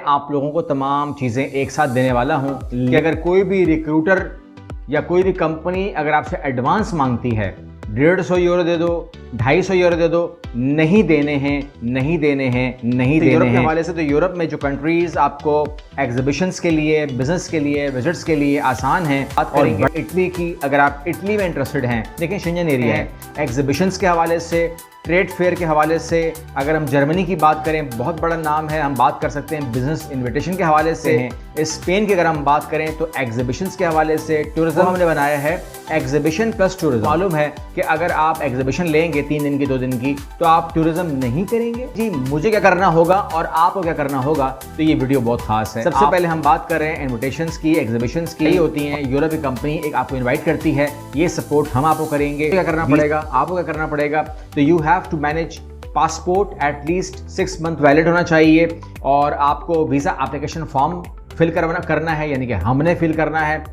आप लोगों को तमाम चीज़ें एक साथ देने वाला हूं कि अगर कोई भी रिक्रूटर या कोई भी कंपनी अगर आपसे एडवांस मांगती है 150 यूरो दे दो, 250 यूरो दे दो, नहीं देने हैं, नहीं देने हैं, नहीं देने हैं। यूरोप के हवाले से तो यूरोप में जो कंट्रीज़ आपको एग्जीबिशंस के लिए, बिजनेस के लिए, विजिट्स के लिए आसान हैं। बात करेंगे इटली की, अगर आप इटली में इंटरेस्टेड हैं, लेकिन शेंजन एरिया है, एग्जीबिशंस के हवाले से, ट्रेड फेयर के हवाले से, अगर हम जर्मनी की बात करें बहुत बड़ा नाम है, हम बात कर सकते हैं बिजनेस इन्विटेशन के हवाले से हैं। स्पेन की अगर हम बात करें तो एग्जीबिशंस के हवाले से, टूरिज्म हमने बनाया है एग्जीबिशन प्लस टूरिज्म। मालूम है कि अगर आप एग्जीबिशन लेंगे 3 दिन की 2 दिन की तो आप टूरिज्म नहीं करेंगे। जी मुझे क्या करना होगा और आपको क्या करना होगा, तो ये वीडियो बहुत खास है। सबसे पहले हम बात कर रहे हैं इन्विटेशंस की, एग्जीबिशंस की होती हैं। यूरोप की कंपनी एक आपको इन्वाइट करती है, ये सपोर्ट हम आपको करेंगे। क्या करना पड़ेगा, आपको क्या करना पड़ेगा, तो you have to manage passport at least 6 month valid होना चाहिए और आपको वीज़ा एप्लीकेशन फॉर्म फिल करना है, यानी कि हमने फिल करना है।